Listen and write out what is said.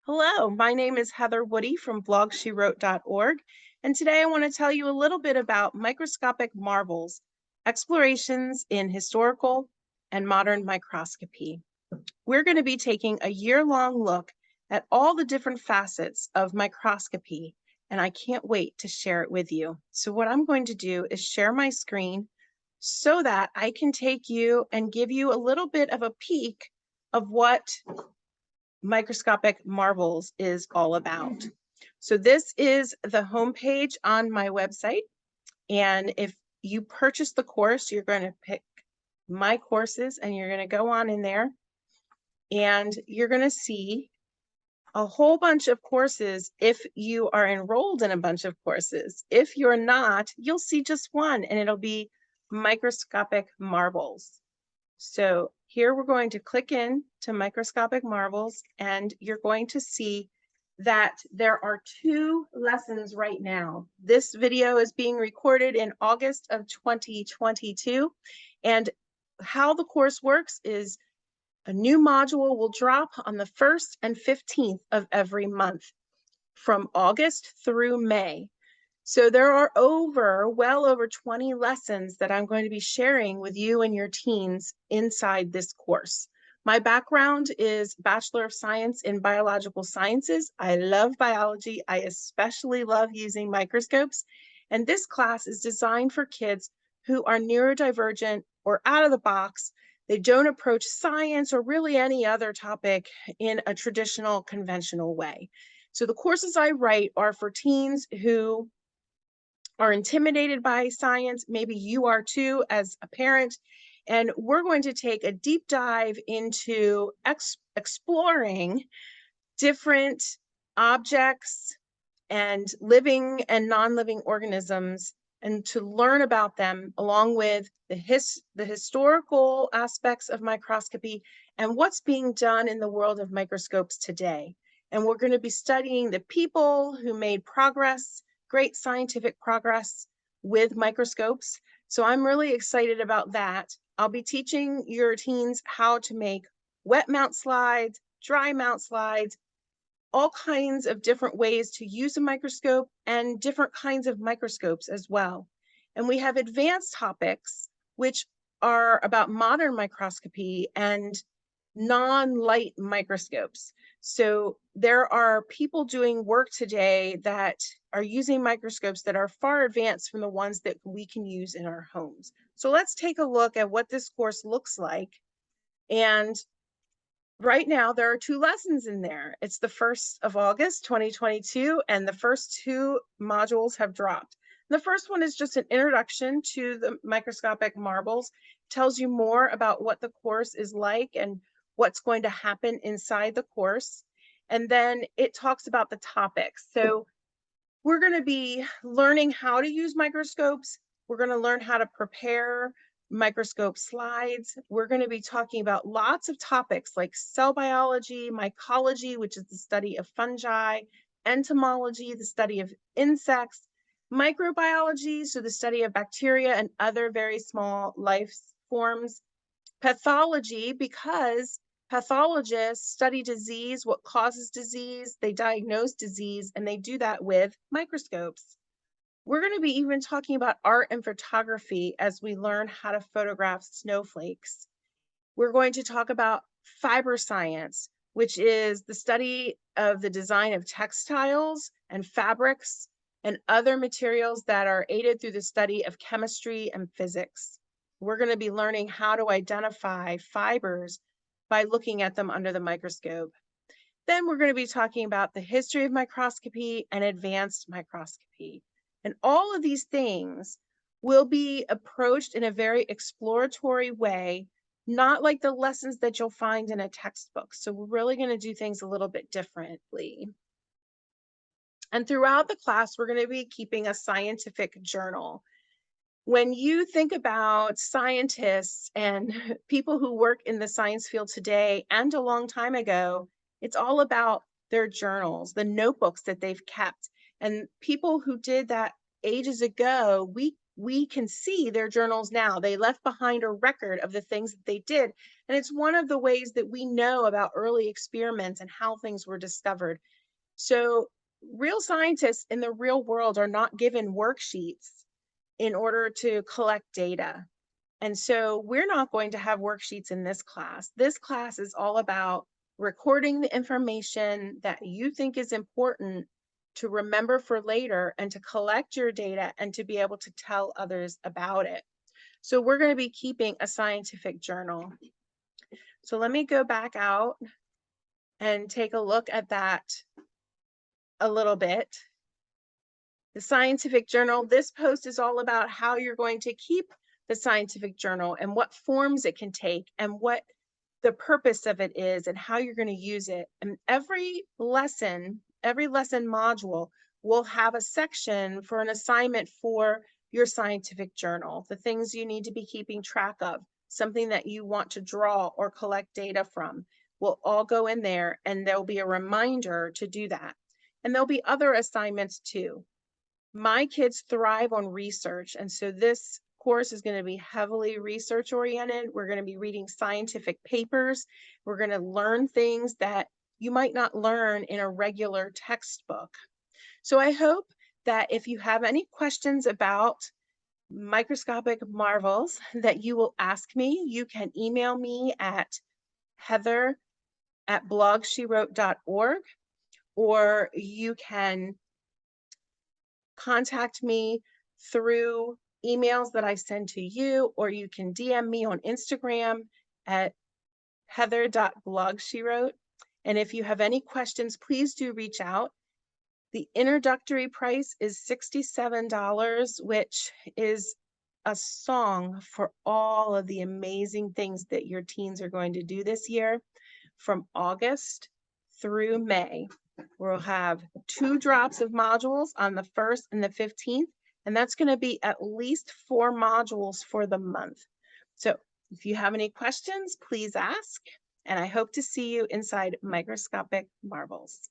Hello, my name is Heather Woody from blogshewrote.org, and today I want to tell you a little bit about Microscopic Marvels, Explorations in Historical and Modern Microscopy. We're going to be taking a year-long look at all the different facets of microscopy, and I can't wait to share it with you. So what I'm going to do is share my screen so that I can take you and give you a little bit of a peek of what Microscopic Marvels is all about. So this is the homepage on my website. And if you purchase the course, you're going to pick my courses and you're going to go on in there and you're going to see a whole bunch of courses if you are enrolled in a bunch of courses. If you're not, you'll see just one and it'll be Microscopic Marvels. So here we're going to click in to Microscopic Marvels and you're going to see that there are 2 lessons right now. This video is being recorded in August of 2022. And how the course works is a new module will drop on the 1st and 15th of every month from August through May. So there are well over 20 lessons that I'm going to be sharing with you and your teens inside this course. My background is Bachelor of Science in Biological Sciences. I love biology. I especially love using microscopes. And this class is designed for kids who are neurodivergent or out of the box. They don't approach science or really any other topic in a traditional, conventional way. So the courses I write are for teens who are intimidated by science. Maybe you are too as a parent. And we're going to take a deep dive into exploring different objects and living and non-living organisms and to learn about them along with the historical aspects of microscopy and what's being done in the world of microscopes today. And we're going to be studying the people who made progress, great scientific progress with microscopes. So I'm really excited about that. I'll be teaching your teens how to make wet mount slides, dry mount slides, all kinds of different ways to use a microscope and different kinds of microscopes as well. And we have advanced topics, which are about modern microscopy and non-light microscopes. So there are people doing work today that are using microscopes that are far advanced from the ones that we can use in our homes. So let's take a look at what this course looks like. And right now there are 2 lessons in there. It's the 1st of August, 2022, and the first 2 modules have dropped. The first one is just an introduction to the Microscopic Marvels, tells you more about what the course is like and what's going to happen inside the course. And then it talks about the topics. So we're going to be learning how to use microscopes. We're going to learn how to prepare microscope slides. We're going to be talking about lots of topics like cell biology, mycology, which is the study of fungi, entomology, the study of insects, microbiology, so the study of bacteria and other very small life forms, pathology, because pathologists study disease, what causes disease, they diagnose disease, and they do that with microscopes. We're going to be even talking about art and photography as we learn how to photograph snowflakes. We're going to talk about fiber science, which is the study of the design of textiles and fabrics and other materials that are aided through the study of chemistry and physics. We're going to be learning how to identify fibers by looking at them under the microscope. Then we're going to be talking about the history of microscopy and advanced microscopy. And all of these things will be approached in a very exploratory way, not like the lessons that you'll find in a textbook. So we're really going to do things a little bit differently. And throughout the class, we're going to be keeping a scientific journal. When you think about scientists and people who work in the science field today and a long time ago, it's all about their journals, the notebooks that they've kept. And people who did that ages ago, we we can see their journals now. They left behind a record of the things that they did. And it's one of the ways that we know about early experiments and how things were discovered. So real scientists in the real world are not given worksheets in order to collect data. And so we're not going to have worksheets in this class. This class is all about recording the information that you think is important to remember for later and to collect your data and to be able to tell others about it. So we're going to be keeping a scientific journal. So let me go back out and take a look at that a little bit. The scientific journal, this post is all about how you're going to keep the scientific journal and what forms it can take and what the purpose of it is and how you're going to use it. And every lesson module will have a section for an assignment for your scientific journal, the things you need to be keeping track of, something that you want to draw or collect data from will all go in there, and there'll be a reminder to do that. And there'll be other assignments too. My kids thrive on research, and so this course is going to be heavily research oriented. We're going to be reading scientific papers. We're going to learn things that you might not learn in a regular textbook. So I hope that if you have any questions about Microscopic Marvels that you will ask me. You can email me at heather@blogshewrote.org, or you can contact me through emails that I send to you, or you can DM me on Instagram at heather.blogshewrote. And if you have any questions, please do reach out. The introductory price is $67, which is a song for all of the amazing things that your teens are going to do this year. From August through May, we'll have 2 drops of modules on the 1st and the 15th, and that's going to be at least 4 modules for the month. So if you have any questions, please ask, and I hope to see you inside Microscopic Marvels.